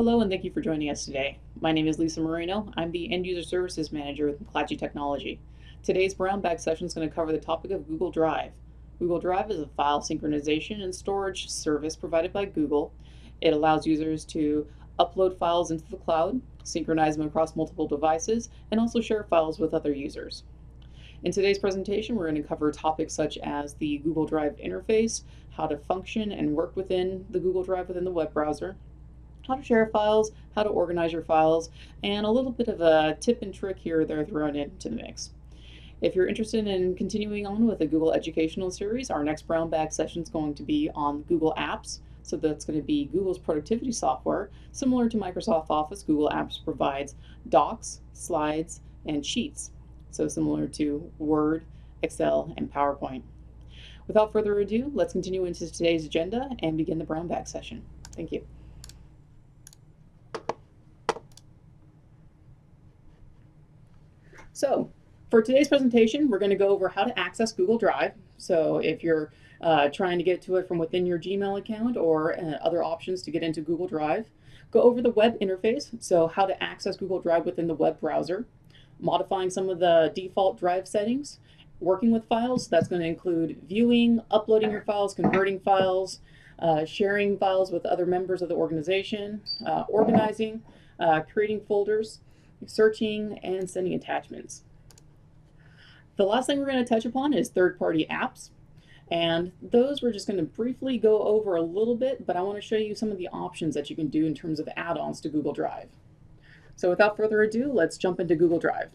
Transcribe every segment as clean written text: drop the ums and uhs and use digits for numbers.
Hello and thank you for joining us today. My name is Lisa Moreno. I'm the End User Services Manager with McClatchy Technology. Today's brown bag session is going to cover the topic of Google Drive. Google Drive is a file synchronization and storage service provided by Google. It allows users to upload files into the cloud, synchronize them across multiple devices, and also share files with other users. In today's presentation, we're going to cover topics such as the Google Drive interface, how to function and work within the Google Drive within the web browser, how to share files, how to organize your files, and a little bit of a tip and trick here or there thrown into the mix. If you're interested in continuing on with the Google Educational Series, our next brown bag session is going to be on Google Apps. So that's going to be Google's productivity software. Similar to Microsoft Office, Google Apps provides docs, slides, and sheets. So similar to Word, Excel, and PowerPoint. Without further ado, let's continue into today's agenda and begin the brown bag session. Thank you. So for today's presentation, we're going to go over how to access Google Drive. So if you're trying to get to it from within your Gmail account or other options to get into Google Drive, go over the web interface, so how to access Google Drive within the web browser, modifying some of the default drive settings, working with files, that's going to include viewing, uploading your files, converting files, sharing files with other members of the organization, organizing, creating folders, searching, and sending attachments. The last thing we're going to touch upon is third-party apps, and those we're just going to briefly go over a little bit, but I want to show you some of the options that you can do in terms of add-ons to Google Drive. So without further ado, let's jump into Google Drive.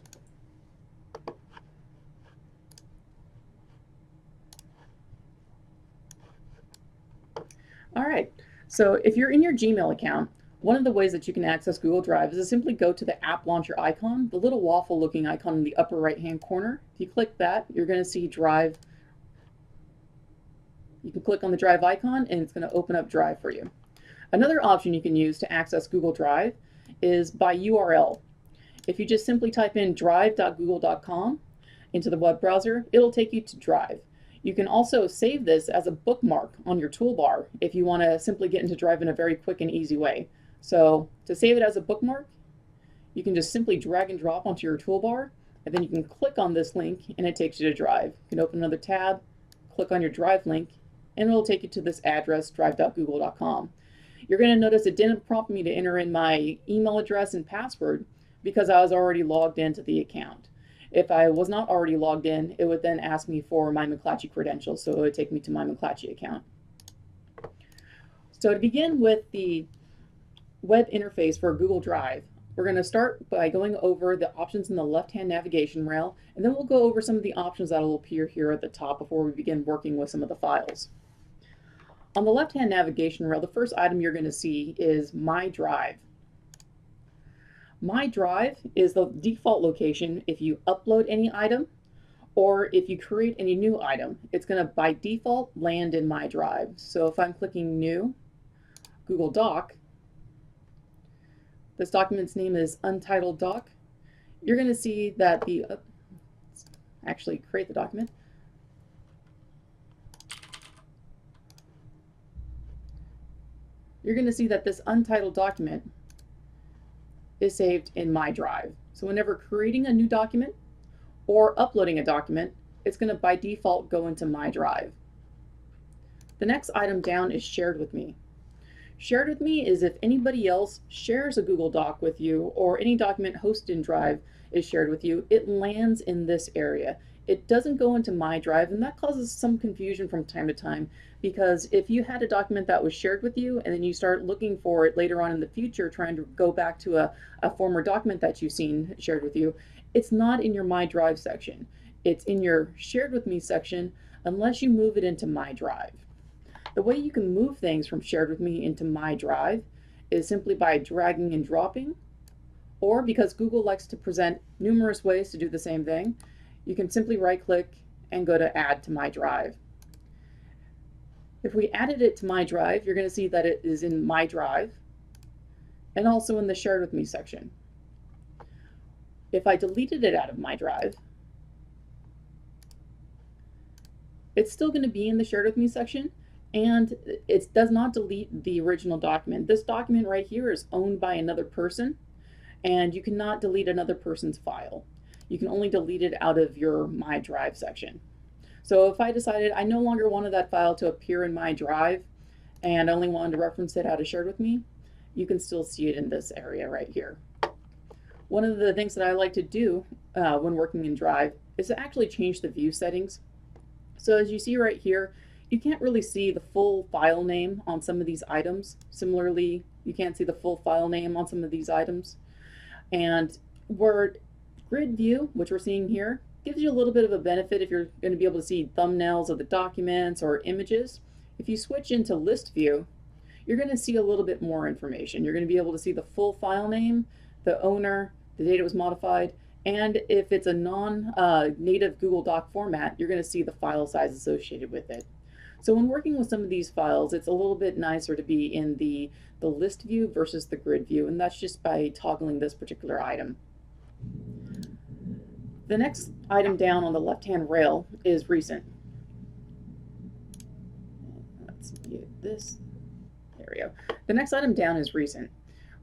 All right, so if you're in your Gmail account, one of the ways that you can access Google Drive is to simply go to the app launcher icon, the little waffle looking icon in the upper right hand corner. If you click that, you're going to see Drive. You can click on the Drive icon and it's going to open up Drive for you. Another option you can use to access Google Drive is by URL. If you just simply type in drive.google.com into the web browser, it'll take you to Drive. You can also save this as a bookmark on your toolbar if you want to simply get into Drive in a very quick and easy way. So to save it as a bookmark, you can just simply drag and drop onto your toolbar, and then you can click on this link and it takes you to Drive. You can open another tab, click on your Drive link, and it'll take you to this address, drive.google.com. You're going to notice it didn't prompt me to enter in my email address and password because I was already logged into the account. If I was not already logged in, it would then ask me for my McClatchy credentials, so it would take me to my McClatchy account. So to begin with the web interface for Google Drive, we're going to start by going over the options in the left-hand navigation rail, and then we'll go over some of the options that will appear here at the top before we begin working with some of the files. On the left-hand navigation rail, the first item you're going to see is My Drive. My Drive is the default location if you upload any item or if you create any new item. It's going to by default land in My Drive. So if I'm clicking New, Google Doc, this document's name is Untitled Doc. You're going to see that the, actually create the document. You're going to see that this untitled document is saved in My Drive. So whenever creating a new document or uploading a document, it's going to by default go into My Drive. The next item down is Shared with Me. Shared with Me is if anybody else shares a Google Doc with you or any document hosted in Drive is shared with you, it lands in this area. It doesn't go into My Drive, and that causes some confusion from time to time because if you had a document that was shared with you and then you start looking for it later on in the future, trying to go back to a former document that you've seen shared with you, it's not in your My Drive section. It's in your Shared with Me section unless you move it into My Drive. The way you can move things from Shared with Me into My Drive is simply by dragging and dropping, or because Google likes to present numerous ways to do the same thing, you can simply right-click and go to Add to My Drive. If we added it to My Drive, you're going to see that it is in My Drive and also in the Shared with Me section. If I deleted it out of My Drive, it's still going to be in the Shared with Me section, and it does not delete the original document. This document right here is owned by another person, and you cannot delete another person's file. You can only delete it out of your My Drive section. So if I decided I no longer wanted that file to appear in my drive and I only wanted to reference it how it shared with me, you can still see it in this area right here. One of the things that I like to do when working in Drive is to actually change the view settings. So as you see right here, you can't really see the full file name on some of these items. Similarly, you can't see the full file name on some of these items. And where grid view, which we're seeing here, gives you a little bit of a benefit if you're going to be able to see thumbnails of the documents or images. If you switch into list view, you're going to see a little bit more information. You're going to be able to see the full file name, the owner, the date it was modified, and if it's a non-native Google Doc format, you're going to see the file size associated with it. So when working with some of these files, it's a little bit nicer to be in the list view versus the grid view, and that's just by toggling this particular item. The next item down on the left-hand rail is recent. Let's mute this. There we go. The next item down is recent.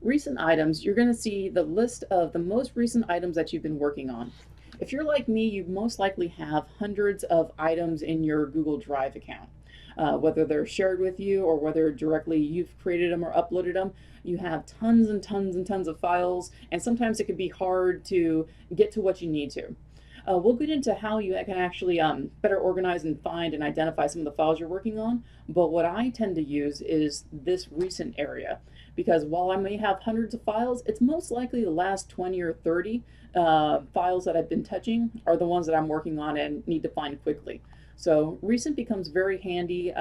Recent items, you're going to see the list of the most recent items that you've been working on. If you're like me, you most likely have hundreds of items in your Google Drive account. Whether they're shared with you or whether directly you've created them or uploaded them, you have tons and tons and tons of files, and sometimes it can be hard to get to what you need to. We'll get into how you can actually better organize and find and identify some of the files you're working on, but what I tend to use is this recent area, because while I may have hundreds of files, it's most likely the last 20 or 30 files that I've been touching are the ones that I'm working on and need to find quickly. So recent becomes very handy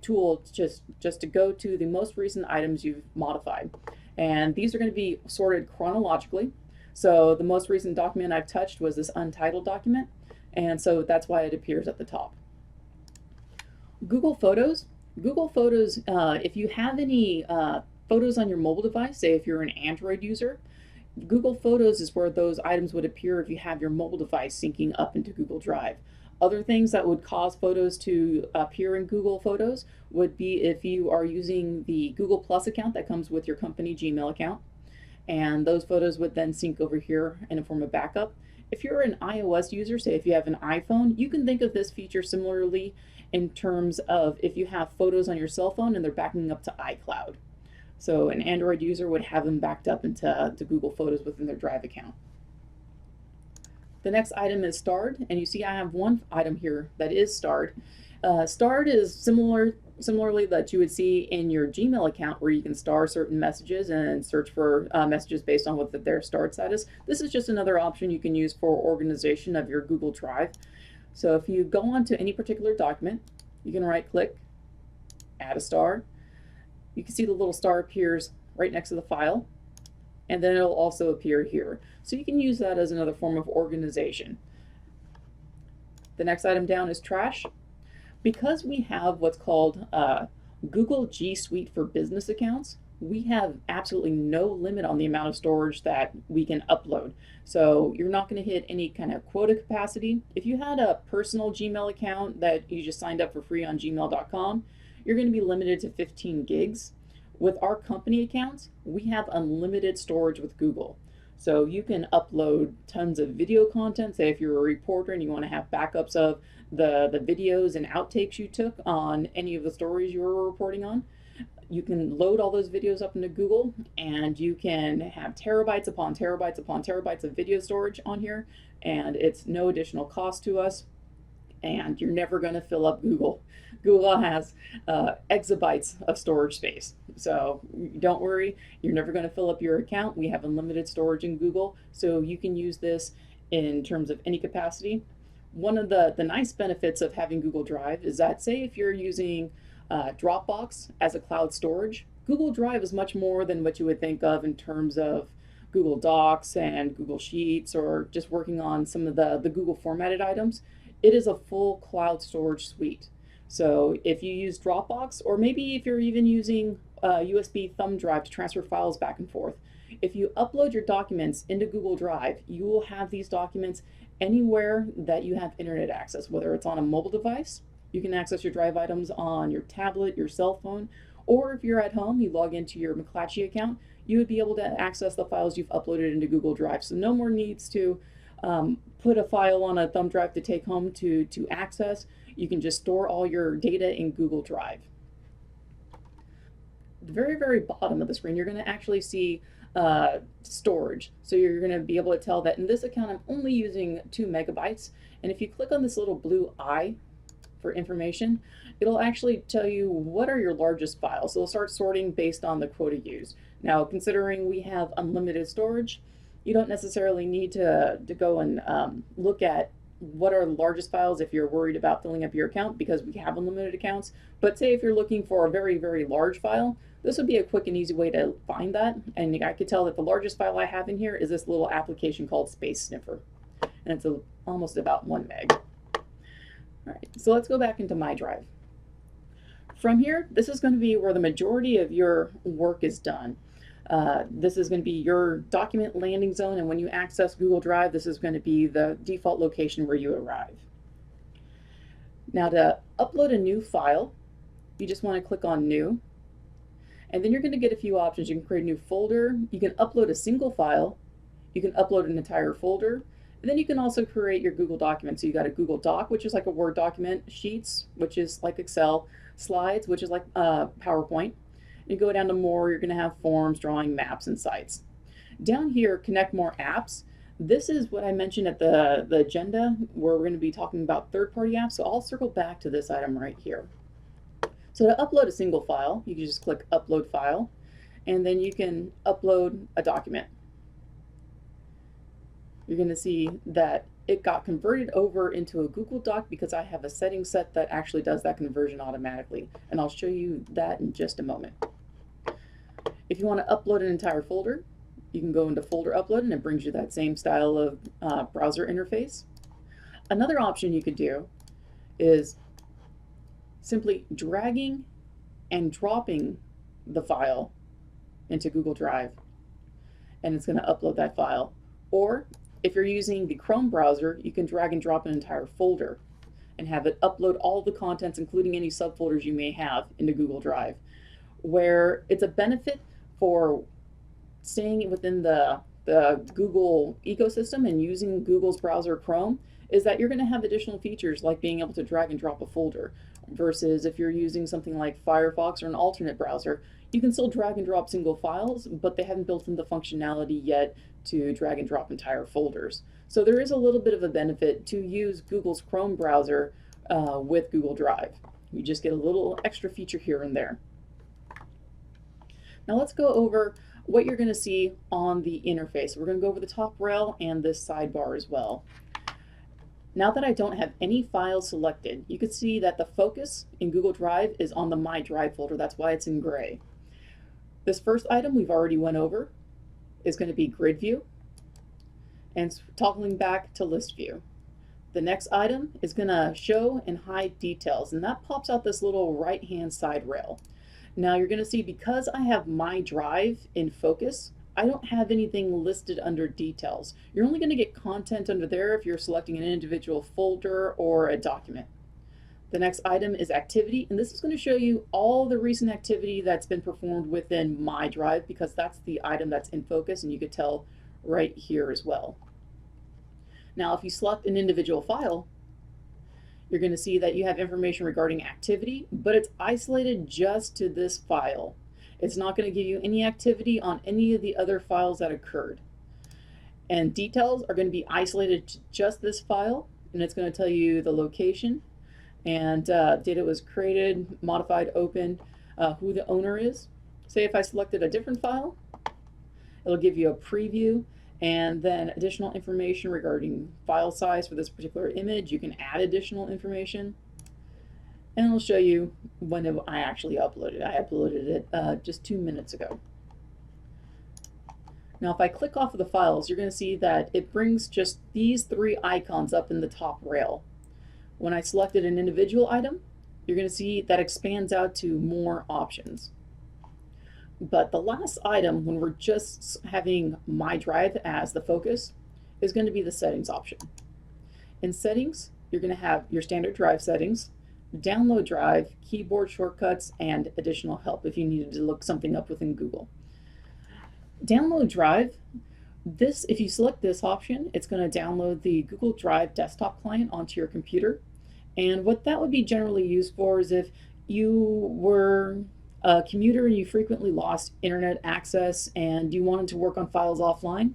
tool just to go to the most recent items you've modified. And these are going to be sorted chronologically. So the most recent document I've touched was this untitled document, and so that's why it appears at the top. Google Photos. Google Photos, if you have any photos on your mobile device, say if you're an Android user, Google Photos is where those items would appear if you have your mobile device syncing up into Google Drive. Other things that would cause photos to appear in Google Photos would be if you are using the Google Plus account that comes with your company Gmail account, and those photos would then sync over here in a form of backup. If you're an iOS user, say if you have an iPhone, you can think of this feature similarly in terms of if you have photos on your cell phone and they're backing up to iCloud. So an Android user would have them backed up into Google Photos within their Drive account. The next item is starred, and you see I have one item here that is starred. Starred is similarly that you would see in your Gmail account, where you can star certain messages and search for messages based on what their starred status. This is just another option you can use for organization of your Google Drive. So if you go onto any particular document, you can right click, add a star. You can see the little star appears right next to the file, and then it'll also appear here. So you can use that as another form of organization. The next item down is trash. Because we have what's called Google G Suite for business accounts, we have absolutely no limit on the amount of storage that we can upload. So you're not going to hit any kind of quota capacity. If you had a personal Gmail account that you just signed up for free on gmail.com, you're going to be limited to 15 gigs. With our company accounts, we have unlimited storage with Google. So you can upload tons of video content. Say if you're a reporter and you want to have backups of the videos and outtakes you took on any of the stories you were reporting on, you can load all those videos up into Google, and you can have terabytes upon terabytes upon terabytes of video storage on here, and it's no additional cost to us, and you're never going to fill up Google. Google has exabytes of storage space. So don't worry, you're never going to fill up your account. We have unlimited storage in Google, so you can use this in terms of any capacity. One of the nice benefits of having Google Drive is that, say if you're using Dropbox as a cloud storage, Google Drive is much more than what you would think of in terms of Google Docs and Google Sheets, or just working on some of the Google formatted items. It is a full cloud storage suite. So if you use Dropbox, or maybe if you're even using USB thumb drive to transfer files back and forth, if you upload your documents into Google Drive, you will have these documents anywhere that you have internet access, whether it's on a mobile device You can access your drive items on your tablet, your cell phone, or if you're at home, you log into your McClatchy account, you would be able to access the files you've uploaded into Google Drive. So no more needs to put a file on a thumb drive to take home to access. You can just store all your data in Google Drive. The very, very bottom of the screen, you're going to actually see storage. So you're going to be able to tell that in this account, I'm only using 2 megabytes. And if you click on this little blue eye for information, it'll actually tell you what are your largest files. So it'll start sorting based on the quota used. Now, considering we have unlimited storage, you don't necessarily need to go and look at what are the largest files if you're worried about filling up your account, because we have unlimited accounts. But say if you're looking for a very, very large file, this would be a quick and easy way to find that. And I could tell that the largest file I have in here is this little application called Space Sniffer. And it's almost about 1 meg. All right, so let's go back into my drive. From here, this is going to be where the majority of your work is done. This is going to be your document landing zone, and when you access Google Drive, this is going to be the default location where you arrive. Now, to upload a new file, you just want to click on New, and then you're going to get a few options. You can create a new folder, you can upload a single file, you can upload an entire folder, and then you can also create your Google document. So you got a Google Doc, which is like a Word document, Sheets, which is like Excel, Slides, which is like PowerPoint. You go down to more, you're going to have forms, drawing, maps, and sites. Down here, connect more apps. This is what I mentioned at the agenda, where we're going to be talking about third-party apps. So I'll circle back to this item right here. So to upload a single file, you can just click Upload File, and then you can upload a document. You're going to see that it got converted over into a Google Doc because I have a setting set that actually does that conversion automatically. And I'll show you that in just a moment. If you want to upload an entire folder, you can go into Folder Upload, and it brings you that same style of browser interface. Another option you could do is simply dragging and dropping the file into Google Drive, and it's going to upload that file. Or if you're using the Chrome browser, you can drag and drop an entire folder and have it upload all the contents, including any subfolders you may have, into Google Drive. Where it's a benefit for staying within the Google ecosystem and using Google's browser Chrome is that you're going to have additional features like being able to drag and drop a folder, versus if you're using something like Firefox or an alternate browser, you can still drag and drop single files, but they haven't built in the functionality yet to drag and drop entire folders. So there is a little bit of a benefit to use Google's Chrome browser with Google Drive. You just get a little extra feature here and there. Now let's go over what you're going to see on the interface. We're going to go over the top rail and this sidebar as well. Now that I don't have any files selected, you can see that the focus in Google Drive is on the My Drive folder. That's why it's in gray. This first item we've already went over is going to be Grid View, and toggling back to List View. The next item is going to show and hide details, and that pops out this little right-hand side rail. Now you're going to see, because I have My Drive in focus, I don't have anything listed under details. You're only going to get content under there if you're selecting an individual folder or a document. The next item is Activity, and this is going to show you all the recent activity that's been performed within My Drive, because that's the item that's in focus, and you could tell right here as well. Now if you select an individual file, you're going to see that you have information regarding activity, but it's isolated just to this file. It's not going to give you any activity on any of the other files that occurred. And details are going to be isolated to just this file, and it's going to tell you the location, and data was created, modified, opened, who the owner is. Say if I selected a different file, it'll give you a preview and then additional information regarding file size for this particular image. You can add additional information, and it'll show you when I actually uploaded. I uploaded it just 2 minutes ago. Now if I click off of the files, you're going to see that it brings just these 3 icons up in the top rail. When I selected an individual item, you're going to see that expands out to more options. But the last item, when we're just having My Drive as the focus, is going to be the settings option. In settings, you're going to have your standard drive settings, download Drive, keyboard shortcuts, and additional help if you needed to look something up within Google. Download Drive. This, if you select this option, it's going to download the Google Drive desktop client onto your computer. And what that would be generally used for is if you were a commuter and you frequently lost internet access and you wanted to work on files offline,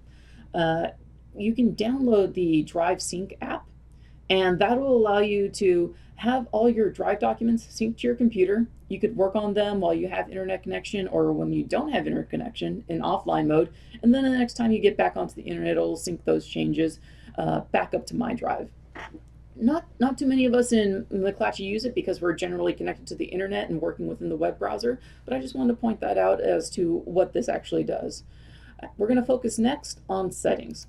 you can download the Drive Sync app, and that will allow you to have all your Drive documents synced to your computer. You could work on them while you have internet connection or when you don't have internet connection in offline mode, and then the next time you get back onto the internet, it'll sync those changes back up to my drive. Not too many of us in McClatchy use it because we're generally connected to the internet and working within the web browser, but I just wanted to point that out as to what this actually does. We're going to focus next on settings.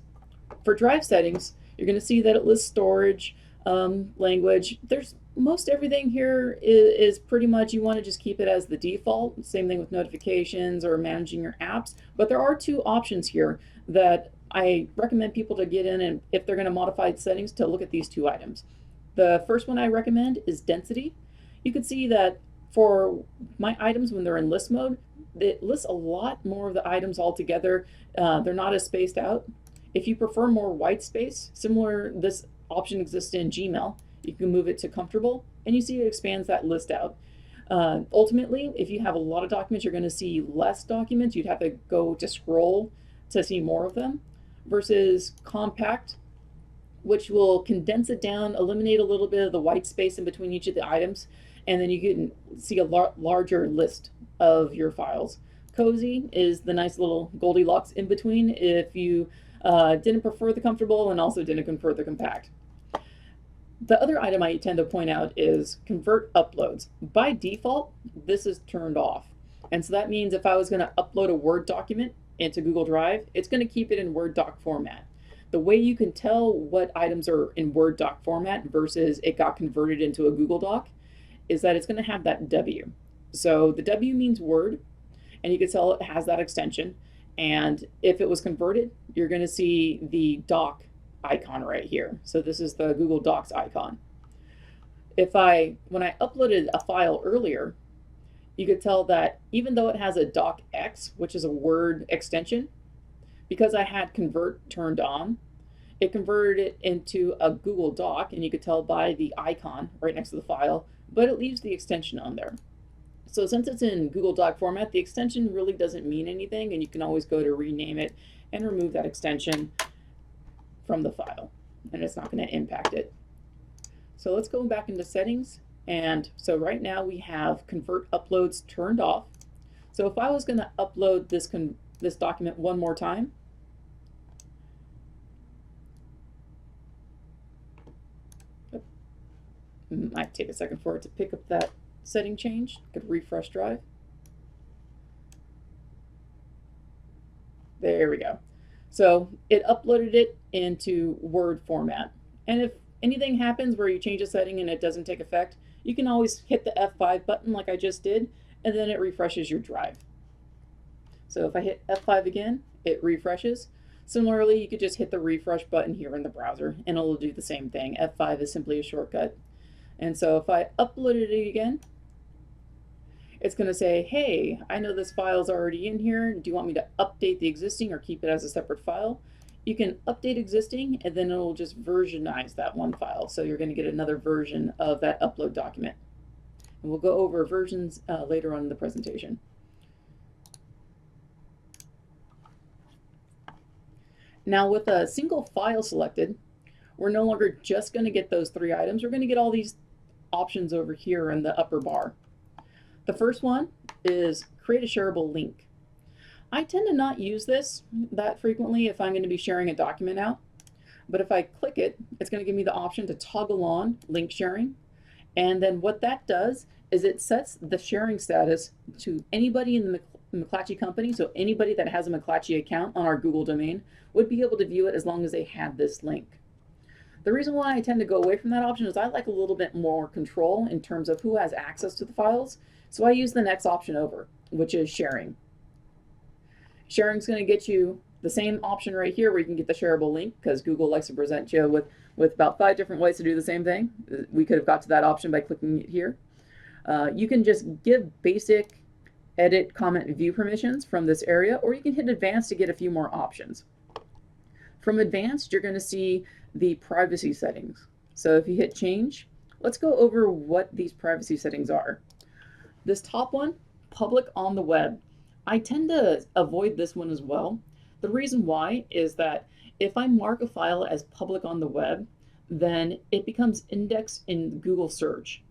For drive settings, you're going to see that it lists storage, language. There's most everything here is pretty much, you want to just keep it as the default. Same thing with notifications or managing your apps. But there are two options here that I recommend people to get in, and if they're going to modify settings, to look at these two items. The first one I recommend is density. You can see that for my items when they're in list mode, it lists a lot more of the items all together. They're not as spaced out. If you prefer more white space, similar, this option exists in Gmail. You can move it to comfortable, and you see it expands that list out. Ultimately, if you have a lot of documents, you're going to see less documents. You'd have to go to scroll to see more of them, versus compact, which will condense it down, eliminate a little bit of the white space in between each of the items, and then you can see a larger list of your files. Cozy is the nice little Goldilocks in between if you didn't prefer the comfortable and also didn't prefer the compact. The other item I tend to point out is convert uploads. By default, this is turned off. And so that means if I was going to upload a Word document into Google Drive, it's going to keep it in Word doc format. The way you can tell what items are in Word doc format versus it got converted into a Google Doc is that it's going to have that W. So the W means Word, and you can tell it has that extension. And if it was converted, you're going to see the doc icon right here. So this is the Google Docs icon. When I uploaded a file earlier, you could tell that even though it has a docx, which is a Word extension, because I had convert turned on, it converted it into a Google Doc, and you could tell by the icon right next to the file, but it leaves the extension on there. So since it's in Google Doc format, the extension really doesn't mean anything, and you can always go to rename it and remove that extension from the file, and it's not going to impact it. So let's go back into settings, and so right now we have convert uploads turned off. So if I was going to upload this document one more time, it might take a second for it to pick up that setting change. Could refresh Drive. There we go. So it uploaded it into Word format. And if anything happens where you change a setting and it doesn't take effect, you can always hit the F5 button like I just did, and then it refreshes your drive. So if I hit F5 again, it refreshes. Similarly, you could just hit the refresh button here in the browser and it'll do the same thing. F5 is simply a shortcut. And so if I uploaded it again, it's going to say, hey, I know this file's already in here. Do you want me to update the existing or keep it as a separate file? You can update existing, and then it'll just versionize that one file. So you're going to get another version of that upload document. And we'll go over versions later on in the presentation. Now with a single file selected, we're no longer just going to get those three items. We're going to get all these options over here in the upper bar. The first one is create a shareable link. I tend to not use this that frequently if I'm going to be sharing a document out, but if I click it, it's going to give me the option to toggle on link sharing. And then what that does is it sets the sharing status to anybody in the McClatchy company, so anybody that has a McClatchy account on our Google domain would be able to view it as long as they had this link. The reason why I tend to go away from that option is I like a little bit more control in terms of who has access to the files, so I use the next option over, which is sharing. Sharing is going to get you the same option right here where you can get the shareable link, because Google likes to present you with with about 5 different ways to do the same thing. We could have got to that option by clicking it here. You can just give basic edit, comment, and view permissions from this area, or you can hit advanced to get a few more options. From advanced, you're going to see the privacy settings. So if you hit change, let's go over what these privacy settings are. This top one, public on the web. I tend to avoid this one as well. The reason why is that if I mark a file as public on the web, then it becomes indexed in Google search.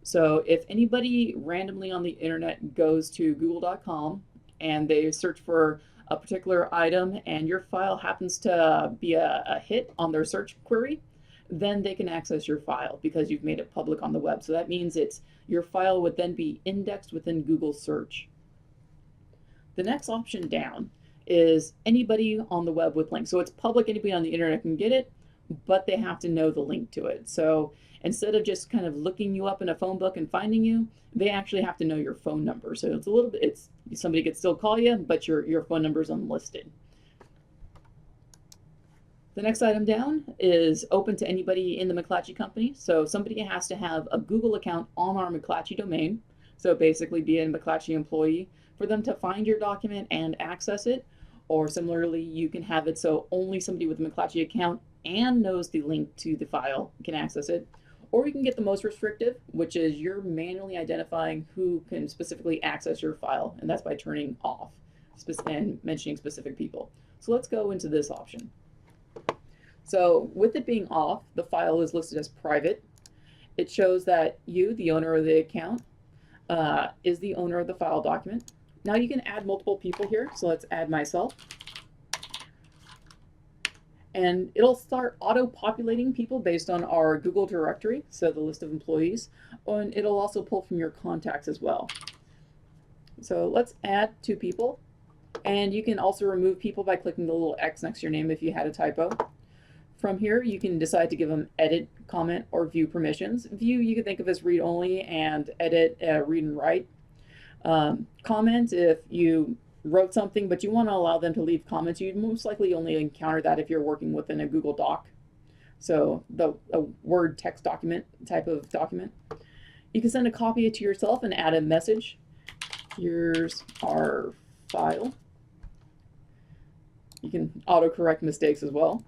So if anybody randomly on the internet goes to google.com and they search for a particular item and your file happens to be a hit on their search query, then they can access your file because you've made it public on the web. So that means your file would then be indexed within Google search. The next option down is anybody on the web with links. So it's public, anybody on the internet can get it, but they have to know the link to it. So instead of just kind of looking you up in a phone book and finding you, they actually have to know your phone number. So it's a little bit, somebody could still call you, but your phone number is unlisted. The next item down is open to anybody in the McClatchy company. So somebody has to have a Google account on our McClatchy domain. So basically be a McClatchy employee for them to find your document and access it. Or similarly, you can have it so only somebody with a McClatchy account and knows the link to the file can access it. Or you can get the most restrictive, which is you're manually identifying who can specifically access your file, and that's by turning off and mentioning specific people. So let's go into this option. So with it being off, the file is listed as private. It shows that you, the owner of the account, is the owner of the file document. Now you can add multiple people here, so let's add myself. And it'll start auto-populating people based on our Google directory, so the list of employees, and it'll also pull from your contacts as well. So let's add 2 people, and you can also remove people by clicking the little X next to your name if you had a typo. From here, you can decide to give them edit, comment, or view permissions. View you can think of as read only, and edit, read and write. Comment, if you wrote something but you want to allow them to leave comments, you'd most likely only encounter that if you're working within a Google Doc. So a Word text document type of document. You can send a copy to yourself and add a message. Here's our file. You can autocorrect mistakes as well.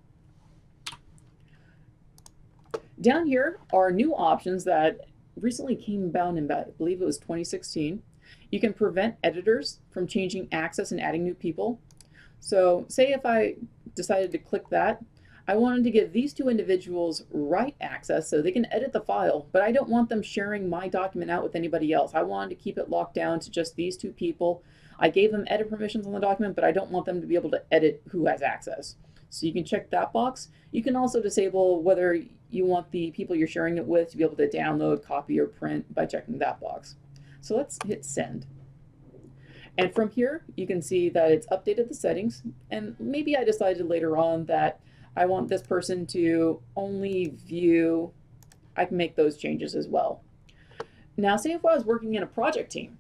Down here are new options that recently came about in, I believe it was 2016. You can prevent editors from changing access and adding new people. So say if I decided to click that, I wanted to give these 2 individuals write access so they can edit the file, but I don't want them sharing my document out with anybody else. I wanted to keep it locked down to just these 2 people. I gave them edit permissions on the document, but I don't want them to be able to edit who has access. So you can check that box. You can also disable whether you want the people you're sharing it with to be able to download, copy, or print by checking that box. So let's hit send. And from here, you can see that it's updated the settings. And maybe I decided later on that I want this person to only view. I can make those changes as well. Now, say if I was working in a project team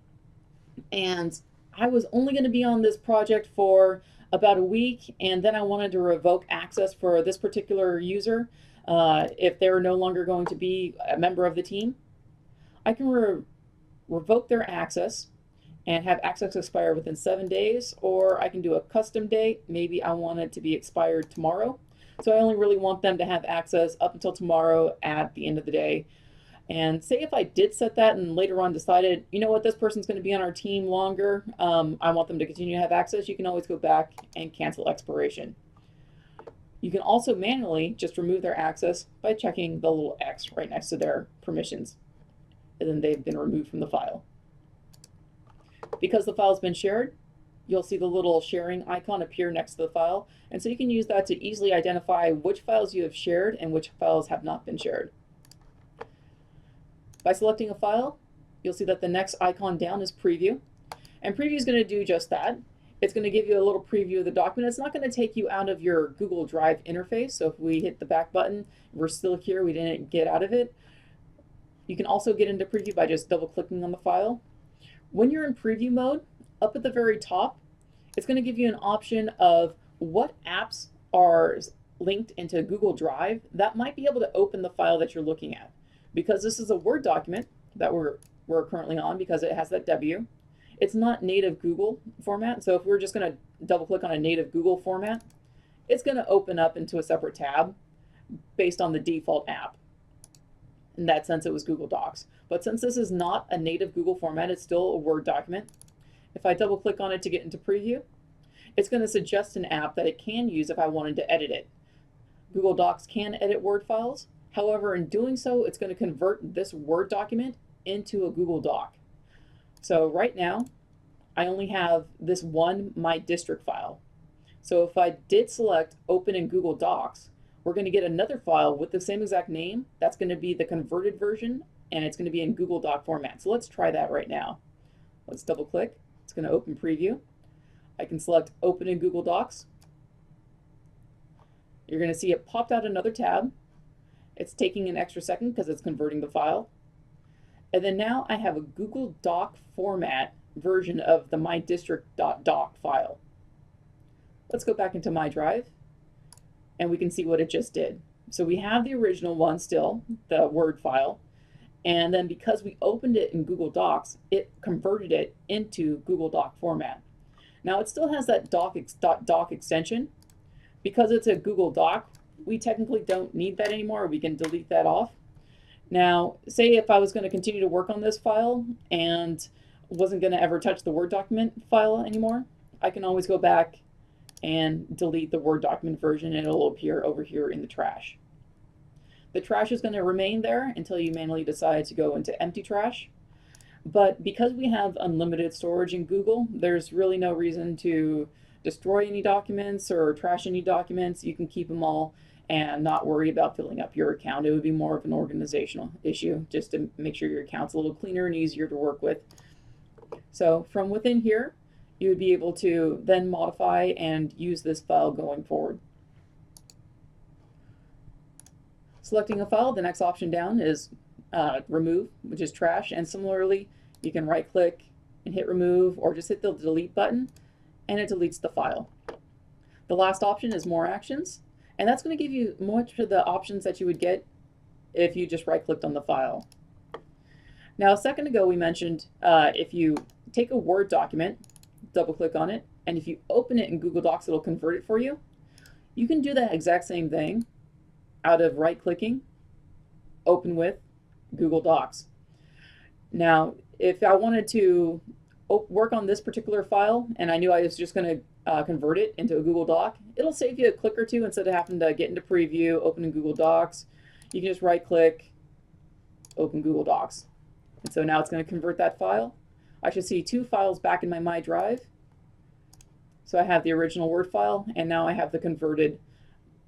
and I was only going to be on this project for about a week, and then I wanted to revoke access for this particular user if they're no longer going to be a member of the team, I can revoke their access and have access expire within 7 days, or I can do a custom date. Maybe I want it to be expired tomorrow. So I only really want them to have access up until tomorrow at the end of the day. And say if I did set that and later on decided, you know what, this person's going to be on our team longer, I want them to continue to have access, you can always go back and cancel expiration. You can also manually just remove their access by checking the little X right next to their permissions, and then they've been removed from the file. Because the file's been shared, you'll see the little sharing icon appear next to the file, and so you can use that to easily identify which files you have shared and which files have not been shared. By selecting a file, you'll see that the next icon down is preview, and preview is going to do just that. It's going to give you a little preview of the document. It's not going to take you out of your Google Drive interface, so if we hit the back button, we're still here, we didn't get out of it. You can also get into preview by just double clicking on the file. When you're in preview mode, up at the very top, it's going to give you an option of what apps are linked into Google Drive, that might be able to open the file that you're looking at. Because this is a Word document that we're currently on, because it has that W, it's not native Google format. So if we're just going to double click on a native Google format, it's going to open up into a separate tab based on the default app. In that sense, it was Google Docs. But since this is not a native Google format, it's still a Word document. If I double click on it to get into preview, it's going to suggest an app that it can use if I wanted to edit it. Google Docs can edit Word files. However, in doing so, it's going to convert this Word document into a Google Doc. So right now, I only have this one My District file. So if I did select Open in Google Docs, we're going to get another file with the same exact name. That's going to be the converted version, and it's going to be in Google Doc format. So let's try that right now. Let's double click. It's going to open preview. I can select Open in Google Docs. You're going to see it popped out another tab. It's taking an extra second because it's converting the file. And then now I have a Google Doc format version of the mydistrict.doc file. Let's go back into my drive, and we can see what it just did. So we have the original one still, the Word file, and then because we opened it in Google Docs, it converted it into Google Doc format. Now it still has that doc extension. Because it's a Google Doc, we technically don't need that anymore. We can delete that off. Now, say if I was going to continue to work on this file and wasn't going to ever touch the Word document file anymore, I can always go back and delete the Word document version, and it'll appear over here in the trash. The trash is going to remain there until you manually decide to go into empty trash. But because we have unlimited storage in Google, there's really no reason to destroy any documents or trash any documents. You can keep them all and not worry about filling up your account. It would be more of an organizational issue, just to make sure your account's a little cleaner and easier to work with. So from within here, you would be able to then modify and use this file going forward. Selecting a file, the next option down is remove, which is trash, and similarly you can right click and hit remove, or just hit the delete button and it deletes the file. The last option is more actions, and that's going to give you much of the options that you would get if you just right clicked on the file. Now a second ago we mentioned if you take a Word document, double click on it, and if you open it in Google Docs it'll convert it for you. You can do that exact same thing out of right clicking, open with Google Docs. Now if I wanted to work on this particular file and I knew I was just going to convert it into a Google Doc, it'll save you a click or two instead of having to get into preview, open in Google Docs. You can just right click, open Google Docs. And so now it's going to convert that file. I should see two files back in my drive. So I have the original Word file, and now I have the converted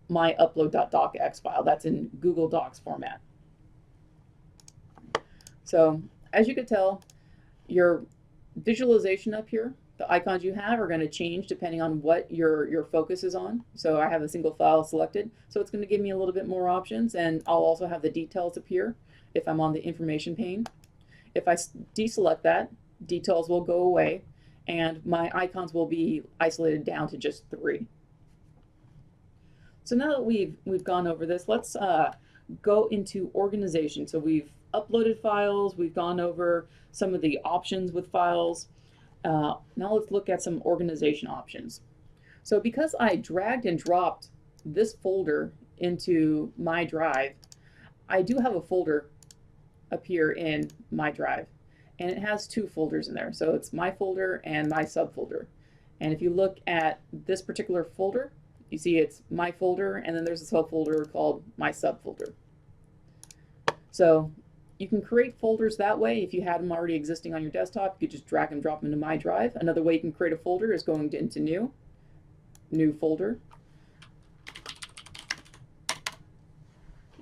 myupload.docx file. That's in Google Docs format. So as you can tell, your visualization up here, the icons you have are going to change depending on what your focus is on. So I have a single file selected, so it's going to give me a little bit more options, and I'll also have the details appear if I'm on the information pane. If I deselect that, details will go away, and my icons will be isolated down to just 3. So now that we've gone over this, let's go into organization. So we've uploaded files, we've gone over some of the options with files. Now let's look at some organization options. So because I dragged and dropped this folder into my drive, I do have a folder up here in my drive, and it has 2 folders in there. So it's my folder and my subfolder. And if you look at this particular folder, you see it's my folder, and then there's a subfolder called my subfolder. So you can create folders that way. If you had them already existing on your desktop, you could just drag and drop them into my drive. Another way you can create a folder is going into new folder,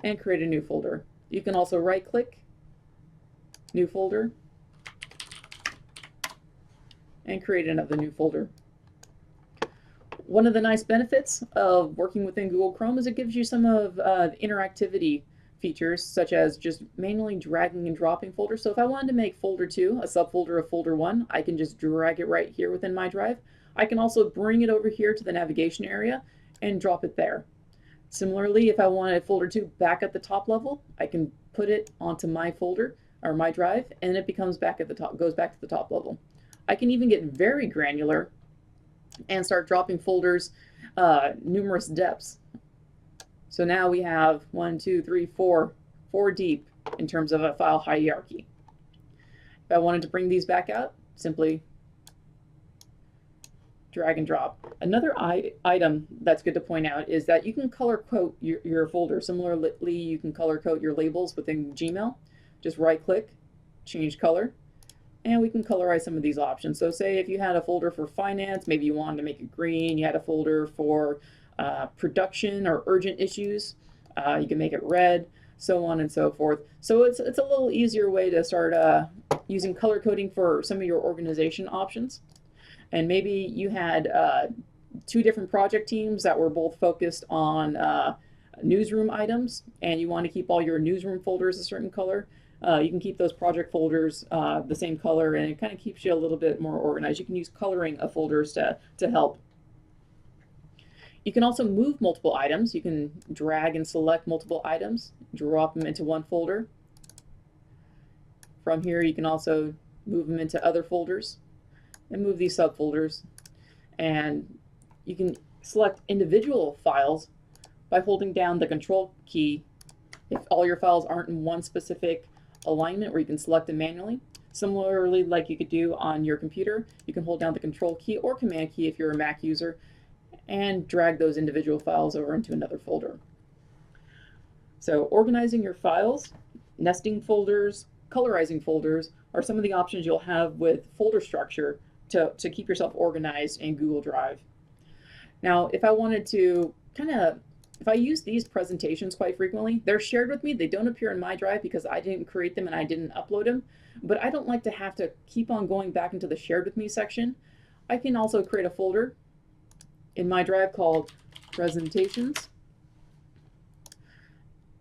and create a new folder. You can also right click, new folder, and create another new folder. One of the nice benefits of working within Google Chrome is it gives you some of the interactivity features, such as just manually dragging and dropping folders. So if I wanted to make folder 2 a subfolder of folder 1, I can just drag it right here within my drive. I can also bring it over here to the navigation area and drop it there. Similarly, if I want a folder 2 back at the top level, I can put it onto my folder or my drive, and it becomes back at the top, goes back to the top level. I can even get very granular and start dropping folders numerous depths. So now we have 1, 2, 3, 4 deep in terms of a file hierarchy. If I wanted to bring these back out, simply drag and drop. Another item that's good to point out is that you can color code your folder. Similarly, you can color code your labels within Gmail. Just right click, change color, and we can colorize some of these options. So say if you had a folder for finance, maybe you wanted to make it green, you had a folder for production or urgent issues, you can make it red, so on and so forth. So it's a little easier way to start using color coding for some of your organization options. And maybe you had 2 different project teams that were both focused on newsroom items, and you want to keep all your newsroom folders a certain color. You can keep those project folders the same color, and it kind of keeps you a little bit more organized. You can use coloring of folders to help. You can also move multiple items. You can drag and select multiple items, drop them into one folder. From here, you can also move them into other folders and move these subfolders. And you can select individual files by holding down the control key if all your files aren't in one specific alignment, where you can select them manually. Similarly, like you could do on your computer, you can hold down the control key or command key if you're a Mac user and drag those individual files over into another folder. So organizing your files, nesting folders, colorizing folders are some of the options you'll have with folder structure to keep yourself organized in Google Drive. Now, if I wanted to if I use these presentations quite frequently, they're shared with me. They don't appear in my drive because I didn't create them and I didn't upload them. But I don't like to have to keep on going back into the shared with me section. I can also create a folder in my drive called presentations,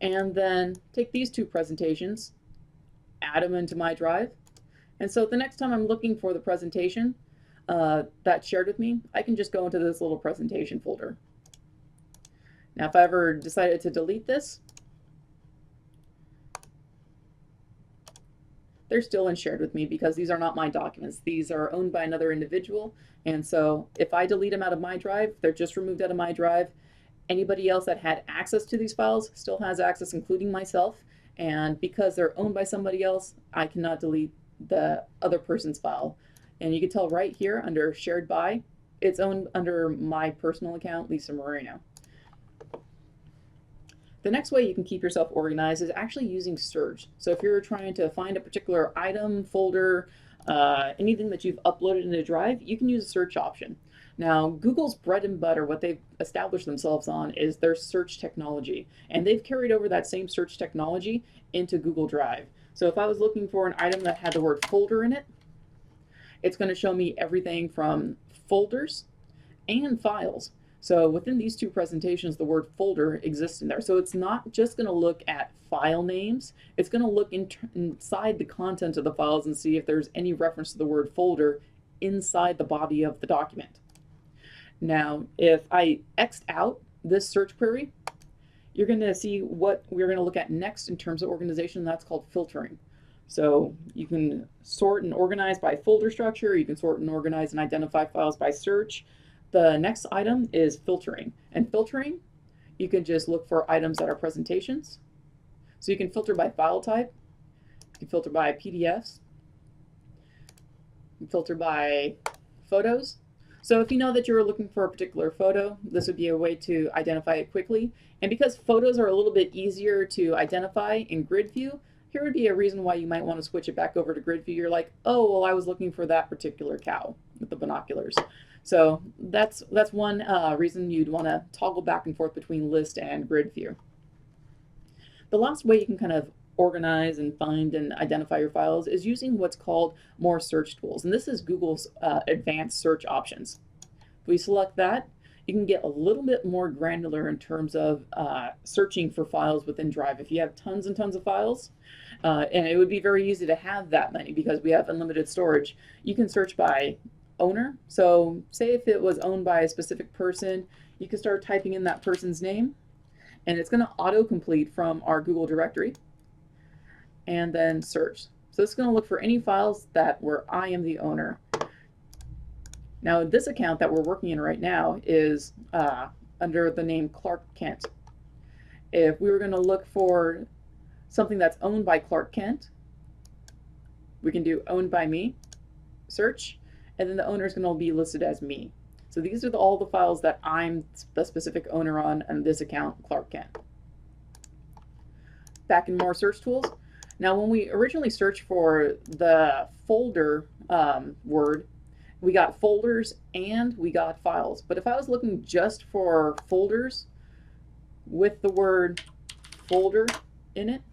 and then take these 2 presentations, add them into my drive. And so the next time I'm looking for the presentation that's shared with me, I can just go into this little presentation folder. Now, if I ever decided to delete this, they're still in shared with me because these are not my documents. These are owned by another individual. And so if I delete them out of my drive, they're just removed out of my drive. Anybody else that had access to these files still has access, including myself. And because they're owned by somebody else, I cannot delete the other person's file. And you can tell right here under shared by, it's owned under my personal account, Lisa Moreno. The next way you can keep yourself organized is actually using search. So if you're trying to find a particular item, folder, anything that you've uploaded in a drive, you can use a search option. Now, Google's bread and butter, what they've established themselves on, is their search technology. And they've carried over that same search technology into Google Drive. So if I was looking for an item that had the word folder in it, it's going to show me everything from folders and files. So within these 2 presentations, the word folder exists in there. So it's not just going to look at file names. It's going to look inside the content of the files and see if there's any reference to the word folder inside the body of the document. Now, if I X'd out this search query, you're going to see what we're going to look at next in terms of organization. That's called filtering. So you can sort and organize by folder structure. You can sort and organize and identify files by search. The next item is filtering. And filtering, you can just look for items that are presentations. So you can filter by file type. You can filter by PDFs. You can filter by photos. So if you know that you're looking for a particular photo, this would be a way to identify it quickly. And because photos are a little bit easier to identify in grid view, here would be a reason why you might want to switch it back over to grid view. You're like, oh, well, I was looking for that particular cow with the binoculars. So that's one reason you'd want to toggle back and forth between list and grid view. The last way you can kind of organize and find and identify your files is using what's called more search tools. And this is Google's advanced search options. If we select that, you can get a little bit more granular in terms of searching for files within Drive. If you have tons and tons of files, and it would be very easy to have that many because we have unlimited storage, you can search by owner. So say if it was owned by a specific person, you can start typing in that person's name, and it's going to autocomplete from our Google directory and then search. So it's going to look for any files where I am the owner. Now this account that we're working in right now is under the name Clark Kent. If we were going to look for something that's owned by Clark Kent, we can do owned by me, search, and then the owner is going to be listed as me. So these are all the files that I'm the specific owner on this account, Clark Kent. Back in more search tools. Now when we originally searched for the folder word, we got folders and we got files. But if I was looking just for folders with the word folder in it,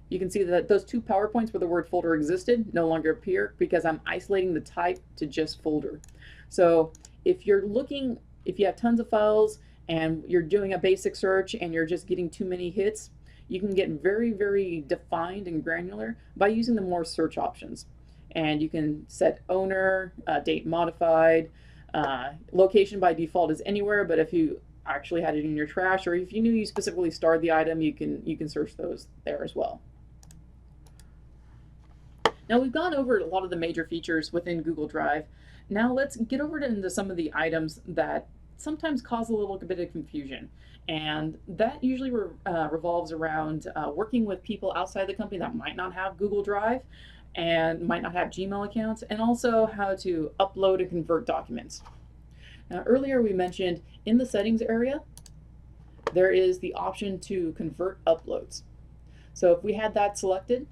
you can see that those two PowerPoints where the word folder existed no longer appear because I'm isolating the type to just folder. So if you have tons of files and you're doing a basic search and you're just getting too many hits, you can get very, very defined and granular by using the more search options. And you can set owner, date modified, location by default is anywhere, but if you actually had it in your trash or if you knew you specifically starred the item, you can search those there as well. Now we've gone over a lot of the major features within Google Drive. Now let's get over into some of the items that sometimes cause a little bit of confusion. And that usually revolves around working with people outside the company that might not have Google Drive and might not have Gmail accounts, and also how to upload and convert documents. Now earlier we mentioned in the settings area, there is the option to convert uploads. So if we had that selected,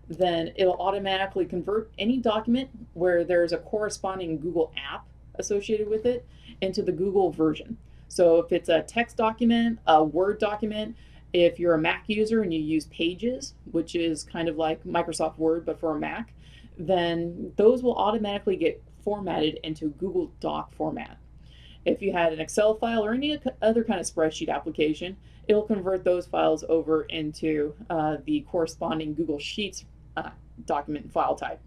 then it'll automatically convert any document where there's a corresponding Google app associated with it into the Google version. So if it's a text document, a Word document, if you're a Mac user and you use Pages, which is kind of like Microsoft Word but for a Mac, then those will automatically get formatted into Google Doc format. If you had an Excel file or any other kind of spreadsheet application, it'll convert those files over into the corresponding Google Sheets document file type.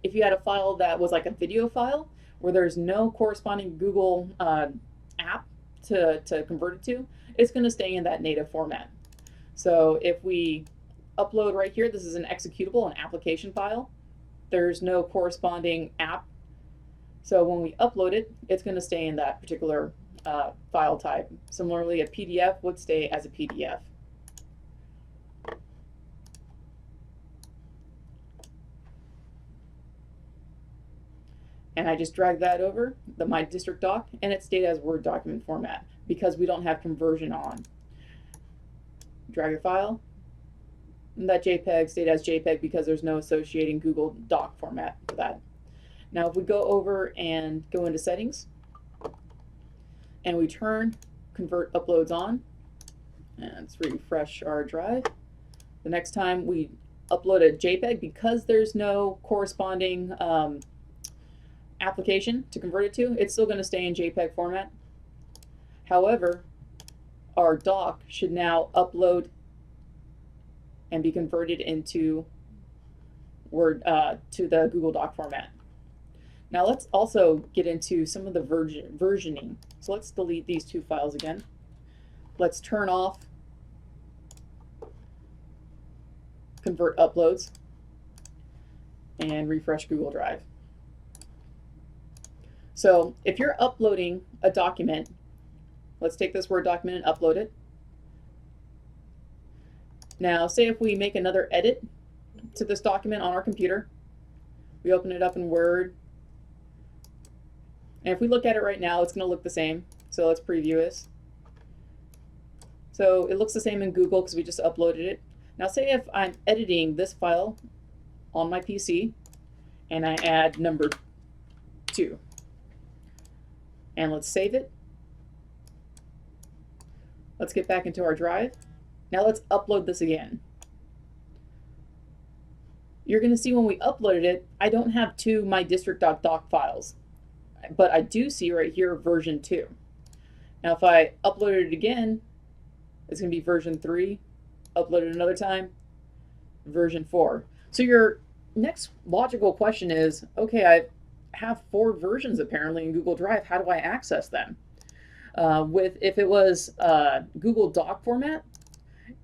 If you had a file that was like a video file where there's no corresponding Google app to convert it to, it's going to stay in that native format. So if we upload right here, this is an executable, an application file. There's no corresponding app. So when we upload it, it's going to stay in that particular file type. Similarly, a PDF would stay as a PDF. And I just drag that over the My District doc, and it stayed as Word document format because we don't have conversion on. Drag a file, and that JPEG stayed as JPEG because there's no associating Google Doc format for that. Now if we go over and go into settings, and we turn convert uploads on, and let's refresh our drive. The next time we upload a JPEG, because there's no corresponding application to convert it to, it's still going to stay in JPEG format. However, our doc should now upload and be converted into Word to the Google Doc format. Now let's also get into some of the versioning. So let's delete these two files again. Let's turn off convert uploads and refresh Google Drive. So if you're uploading a document, let's take this Word document and upload it. Now say if we make another edit to this document on our computer, we open it up in Word, and if we look at it right now, it's going to look the same. So let's preview this. So it looks the same in Google because we just uploaded it. Now say if I'm editing this file on my PC and I add number 2. And let's save it. Let's get back into our drive. Now let's upload this again. You're going to see when we uploaded it, I don't have two My District.doc files, but I do see right here version 2. Now if I upload it again, it's going to be version 3. Upload it another time, version 4. So your next logical question is, okay, I have 4 versions apparently in Google Drive. How do I access them? If it was Google Doc format,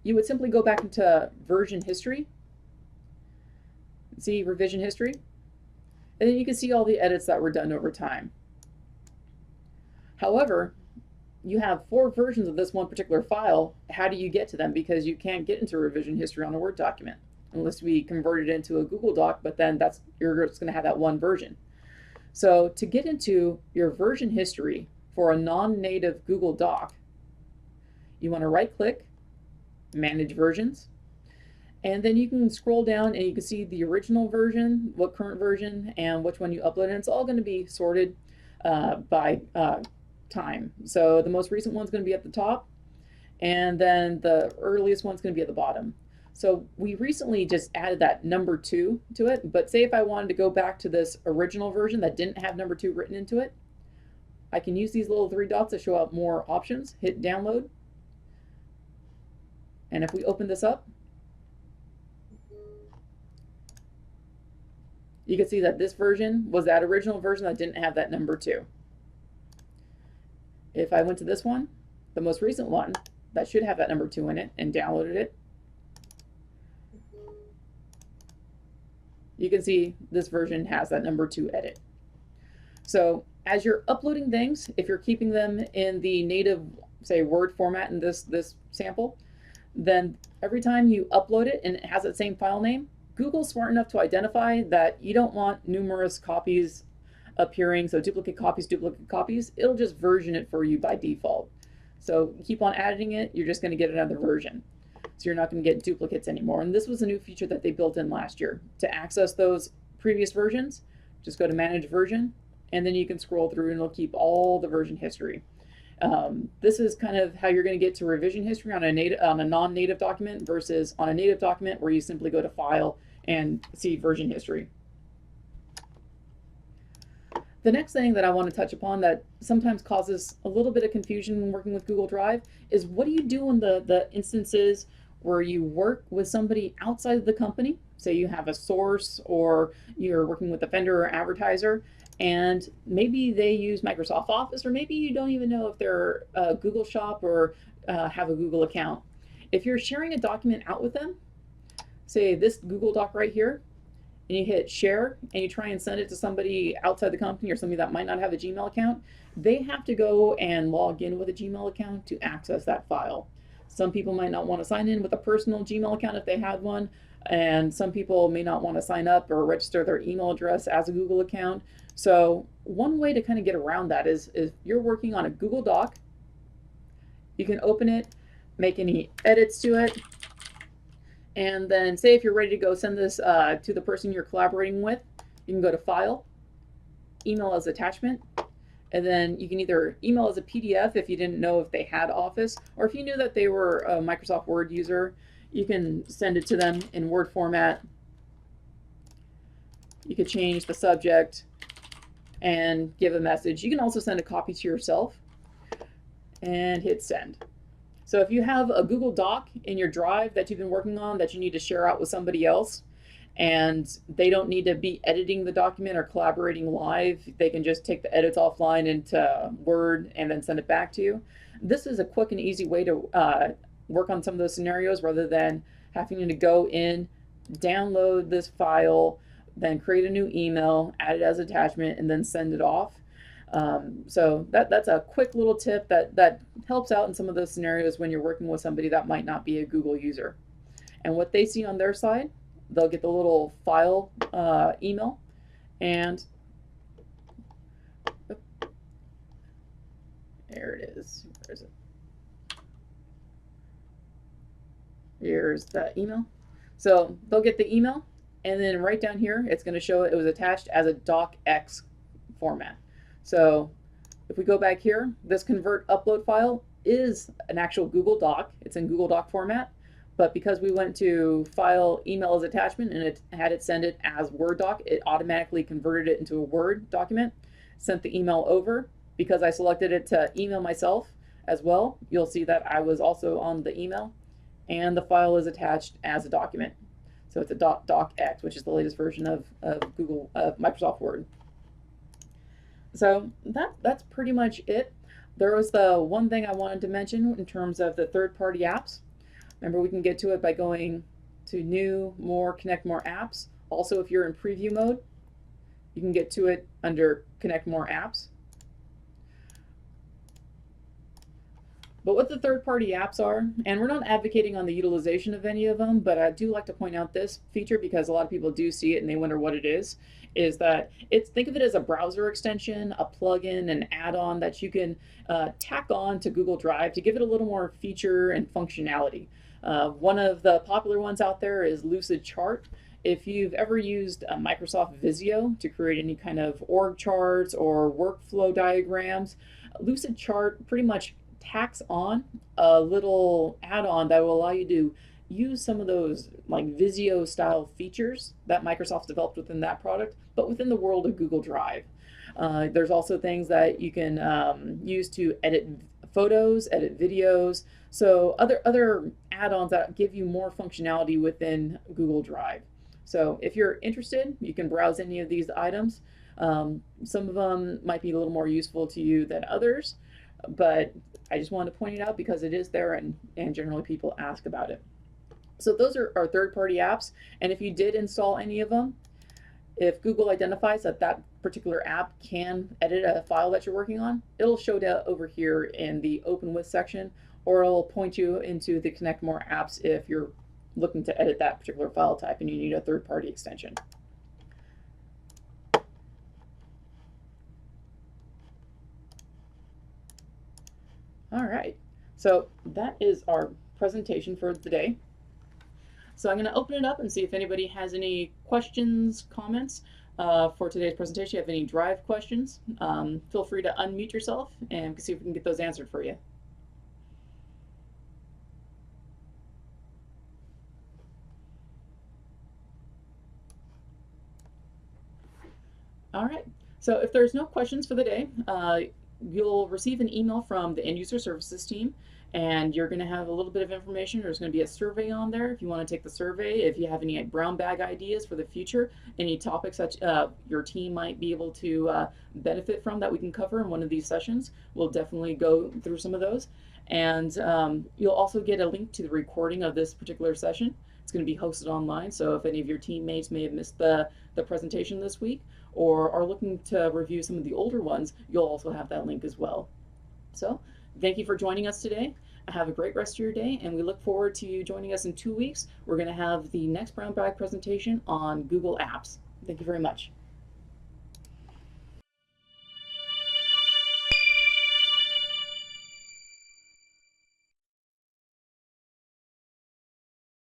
you would simply go back into version history, see revision history, and then you can see all the edits that were done over time. However, you have 4 versions of this one particular file. How do you get to them? Because you can't get into revision history on a Word document unless we convert it into a Google Doc, but then you're just going to have that one version. So to get into your version history for a non-native Google Doc, you want to right-click, Manage Versions, and then you can scroll down and you can see the original version, what current version, and which one you uploaded. And it's all going to be sorted by time. So the most recent one's going to be at the top, and then the earliest one's going to be at the bottom. So we recently just added that number 2 to it, but say if I wanted to go back to this original version that didn't have number 2 written into it, I can use these little 3 dots to show up more options, hit download, and if we open this up, you can see that this version was that original version that didn't have that number 2. If I went to this one, the most recent one, that should have that number 2 in it, and downloaded it, you can see this version has that number 2 edit. So as you're uploading things, if you're keeping them in the native, say, Word format in this sample, then every time you upload it and it has that same file name, Google's smart enough to identify that you don't want numerous copies appearing, so duplicate copies, it'll just version it for you by default. So keep on adding it, you're just going to get another version. So you're not going to get duplicates anymore. And this was a new feature that they built in last year. To access those previous versions, just go to Manage Version, and then you can scroll through and it'll keep all the version history. This is kind of how you're going to get to revision history on a non-native document versus on a native document where you simply go to File and see version history. The next thing that I want to touch upon that sometimes causes a little bit of confusion when working with Google Drive is what do you do in the instances where you work with somebody outside of the company? Say you have a source or you're working with a vendor or advertiser, and maybe they use Microsoft Office, or maybe you don't even know if they're a Google Shop or have a Google account. If you're sharing a document out with them, say this Google Doc right here, and you hit share and you try and send it to somebody outside the company or somebody that might not have a Gmail account, they have to go and log in with a Gmail account to access that file. Some people might not want to sign in with a personal Gmail account if they had one, and some people may not want to sign up or register their email address as a Google account. So one way to kind of get around that is if you're working on a Google Doc, you can open it, make any edits to it, and then say if you're ready to go send this to the person you're collaborating with, you can go to File, Email as Attachment, and then you can either email as a PDF if you didn't know if they had Office, or if you knew that they were a Microsoft Word user, you can send it to them in Word format. You could change the subject and give a message. You can also send a copy to yourself and hit send. So if you have a Google Doc in your drive that you've been working on that you need to share out with somebody else, and they don't need to be editing the document or collaborating live, they can just take the edits offline into Word and then send it back to you. This is a quick and easy way to work on some of those scenarios rather than having to go in, download this file, then create a new email, add it as attachment, and then send it off. So that's a quick little tip that helps out in some of those scenarios when you're working with somebody that might not be a Google user. And what they see on their side, they'll get the little file email, and there it is. Where is it? Here's the email. So they'll get the email, and then right down here, it's going to show it was attached as a docx format. So if we go back here, this convert upload file is an actual Google Doc. It's in Google Doc format, but because we went to File, Email as Attachment, and it had it send it as Word doc, it automatically converted it into a Word document, sent the email over. Because I selected it to email myself as well, you'll see that I was also on the email, and the file is attached as a document. So it's a docx, which is the latest version of Microsoft Word. So that's pretty much it. There was the one thing I wanted to mention in terms of the third-party apps. Remember, we can get to it by going to New, More, Connect More Apps. Also, if you're in preview mode, you can get to it under Connect More Apps. But what the third-party apps are, and we're not advocating on the utilization of any of them, but I do like to point out this feature because a lot of people do see it and they wonder what it is that think of it as a browser extension, a plugin, an add-on that you can tack on to Google Drive to give it a little more feature and functionality. One of the popular ones out there is Lucid Chart. If you've ever used Microsoft Visio to create any kind of org charts or workflow diagrams, Lucid Chart pretty much tacks on a little add-on that will allow you to use some of those like Visio style features that Microsoft's developed within that product, but within the world of Google Drive. There's also things that you can use to edit photos, edit videos, so other add-ons that give you more functionality within Google Drive. So if you're interested, you can browse any of these items. Some of them might be a little more useful to you than others, but I just wanted to point it out because it is there and generally people ask about it. So those are our third-party apps, and if you did install any of them, if Google identifies that that particular app can edit a file that you're working on, it'll show that over here in the Open With section, or it'll point you into the Connect More Apps if you're looking to edit that particular file type and you need a third-party extension. All right, so that is our presentation for today. So I'm going to open it up and see if anybody has any questions, comments for today's presentation. If you have any Drive questions, feel free to unmute yourself and see if we can get those answered for you. All right, so if there's no questions for the day, you'll receive an email from the End User Services team, and you're going to have a little bit of information. There's going to be a survey on there if you want to take the survey. If you have any brown bag ideas for the future, any topics that your team might be able to benefit from that we can cover in one of these sessions, we'll definitely go through some of those. And you'll also get a link to the recording of this particular session. It's going to be hosted online, so if any of your teammates may have missed the presentation this week or are looking to review some of the older ones, you'll also have that link as well. So thank you for joining us today. Have a great rest of your day, and we look forward to you joining us in 2 weeks. We're going to have the next brown bag presentation on Google Apps. Thank you very much.